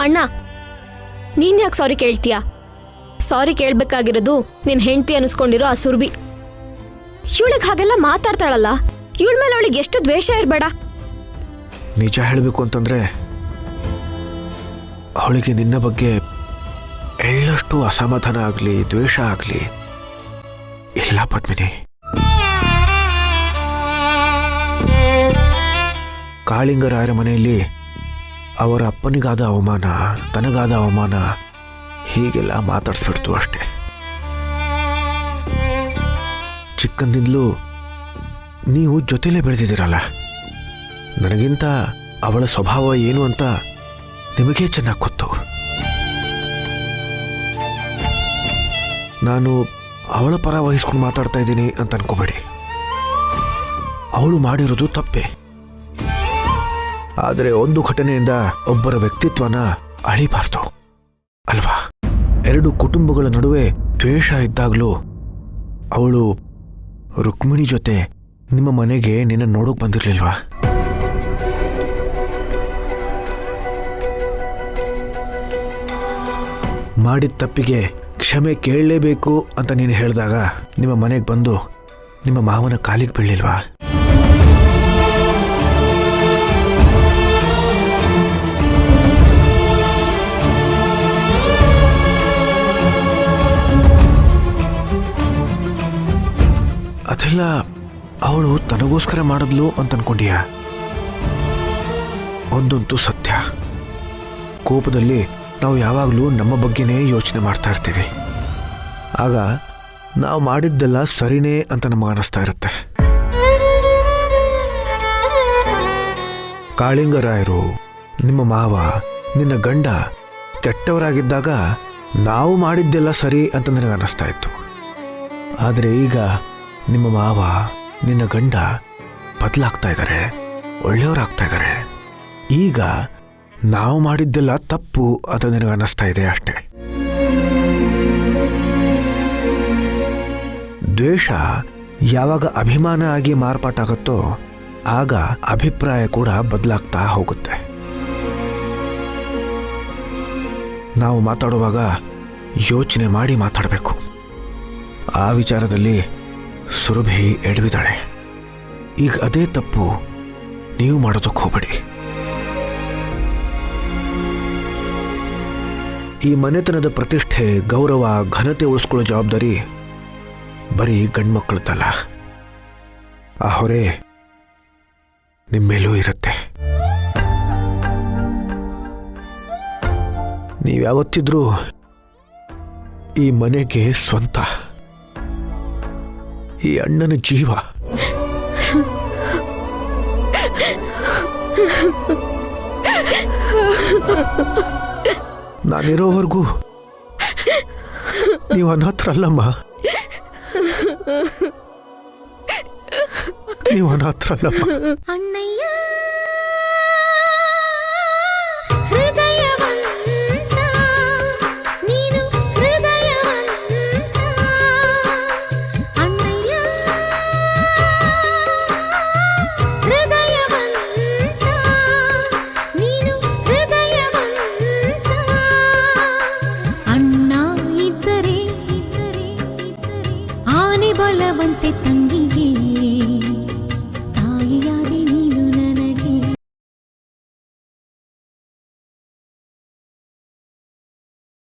ಅಣ್ಣ, ನೀನ್ ಯಾಕೆ ಸಾರಿ ಕೇಳ್ತೀಯ? ಸಾರಿ ಕೇಳ್ಬೇಕಾಗಿರೋದು ನಿನ್ ಹೆಂಡತಿ ಅನಿಸ್ಕೊಂಡಿರೋ ಆ ಸುರ್ಬಿ. ಇವಳಿಗೆ ಹಾಗೆಲ್ಲ ಮಾತಾಡ್ತಾಳಲ್ಲ, ಇವಳ ಮೇಲೆ ಅವಳಿಗೆ ಎಷ್ಟು ದ್ವೇಷ ಇರಬೇಡ. ನಿಜ ಹೇಳಬೇಕು ಅಂತಂದ್ರೆ ಅವಳಿಗೆ ನಿನ್ನ ಬಗ್ಗೆ ಎಳ್ಳಷ್ಟು ಅಸಮಾಧಾನ ಆಗಲಿ ದ್ವೇಷ ಆಗಲಿ ಇಲ್ಲ ಪದ್ಮಿನಿ. ಕಾಳಿಂಗರಾಯರ ಮನೆಯಲ್ಲಿ ಅವರ ಅಪ್ಪನಿಗಾದ ಅವಮಾನ, ತನಗಾದ ಅವಮಾನ ಹೀಗೆಲ್ಲ ಮಾತಾಡ್ಸ್ಬಿಡ್ತು ಅಷ್ಟೆ. ಚಿಕ್ಕಂದಿಂದಲೂ ನೀವು ಜೊತೆಲೇ ಬೆಳೆದಿದ್ದೀರಲ್ಲ, ನನಗಿಂತ ಅವಳ ಸ್ವಭಾವ ಏನು ಅಂತ ನಿಮಗೇ ಚೆನ್ನಾಗಿ ಗೊತ್ತು. ನಾನು ಅವಳ ಪರ ವಹಿಸ್ಕೊಂಡು ಮಾತಾಡ್ತಾ ಇದ್ದೀನಿ ಅಂತ ಅನ್ಕೋಬೇಡಿ. ಅವಳು ಮಾಡಿರೋದು ತಪ್ಪೆ. ಆದರೆ ಒಂದು ಘಟನೆಯಿಂದ ಒಬ್ಬರ ವ್ಯಕ್ತಿತ್ವನ ಅಳಿಬಾರ್ದು ಅಲ್ವಾ? ಎರಡು ಕುಟುಂಬಗಳ ನಡುವೆ ದ್ವೇಷ ಇದ್ದಾಗಲೂ ಅವಳು ರುಕ್ಮಿಣಿ ಜೊತೆ ನಿಮ್ಮ ಮನೆಗೆ ನಿನ್ನ ನೋಡೋಕೆ ಬಂದಿರಲಿಲ್ವಾ? ಮಾಡಿದ ತಪ್ಪಿಗೆ ಕ್ಷಮೆ ಕೇಳಲೇಬೇಕು ಅಂತ ನೀನು ಹೇಳಿದಾಗ ನಿಮ್ಮ ಮನೆಗೆ ಬಂದು ನಿಮ್ಮ ಮಾವನ ಕಾಲಿಗೆ ಬೀಳಲಿಲ್ವಾ? ಅದೆಲ್ಲ ಅವಳು ತನಗೋಸ್ಕರ ಮಾಡಿದ್ಲು ಅಂತ ಅನ್ಕೊಂಡೀಯ? ಒಂದಂತೂ ಸತ್ಯ, ಕೋಪದಲ್ಲಿ ನಾವು ಯಾವಾಗಲೂ ನಮ್ಮ ಬಗ್ಗೆನೇ ಯೋಚನೆ ಮಾಡ್ತಾ ಇರ್ತೀವಿ. ಆಗ ನಾವು ಮಾಡಿದ್ದೆಲ್ಲ ಸರಿನೇ ಅಂತ ನಮಗೆ ಅನಿಸ್ತಾ ಇರುತ್ತೆ. ಕಾಳಿಂಗರಾಯರು, ನಿಮ್ಮ ಮಾವ, ನಿನ್ನ ಗಂಡ ಕೆಟ್ಟವರಾಗಿದ್ದಾಗ ನಾವು ಮಾಡಿದ್ದೆಲ್ಲ ಸರಿ ಅಂತ ನನಗೆ ಅನ್ನಿಸ್ತಾ ಇತ್ತು. ಆದರೆ ಈಗ ನಿಮ್ಮ ಮಾವ, ನಿನ್ನ ಗಂಡ ಬದಲಾಗ್ತಾ ಇದ್ದಾರೆ, ಒಳ್ಳೆಯವರಾಗ್ತಾ ಇದ್ದಾರೆ. ಈಗ ನಾವು ಮಾಡಿದ್ದೆಲ್ಲ ತಪ್ಪು ಅಂತ ನನಗೆ ಅನ್ನಿಸ್ತಾ ಇದೆ ಅಷ್ಟೆ. ದ್ವೇಷ ಯಾವಾಗ ಅಭಿಮಾನ ಆಗಿ ಮಾರ್ಪಾಟಾಗುತ್ತೋ ಆಗ ಅಭಿಪ್ರಾಯ ಕೂಡ ಬದಲಾಗ್ತಾ ಹೋಗುತ್ತೆ. ನಾವು ಮಾತಾಡುವಾಗ ಯೋಚನೆ ಮಾಡಿ ಮಾತಾಡಬೇಕು. ಆ ವಿಚಾರದಲ್ಲಿ ಸುರಭಿ ಎಡವಿದಾಳೆ. ಈಗ ಅದೇ ತಪ್ಪು ನೀವು ಮಾಡೋದಕ್ಕೆ ಹೋಗಬೇಡಿ. ಈ ಮನೆತನದ ಪ್ರತಿಷ್ಠೆ, ಗೌರವ, ಘನತೆ ಉಳಿಸ್ಕೊಳ್ಳೋ ಜವಾಬ್ದಾರಿ ಬರೀ ಗಂಡ್ಮಕ್ಳದ್ದಲ್ಲ. ಆ ಹೊರೆ ನಿಮ್ಮೇಲೂ ಇರುತ್ತೆ. ನೀವ್ಯಾವತ್ತಿದ್ರೂ ಈ ಮನೆಗೆ ಸ್ವಂತ, ಈ ಅಣ್ಣನ ಜೀವ. ನಾನಿರೋವರೆಗೂ ನೀವು ಅನಾಥರಲ್ಲಮ್ಮ, ನೀವು ಅನಾಥರಲ್ಲಮ್ಮ.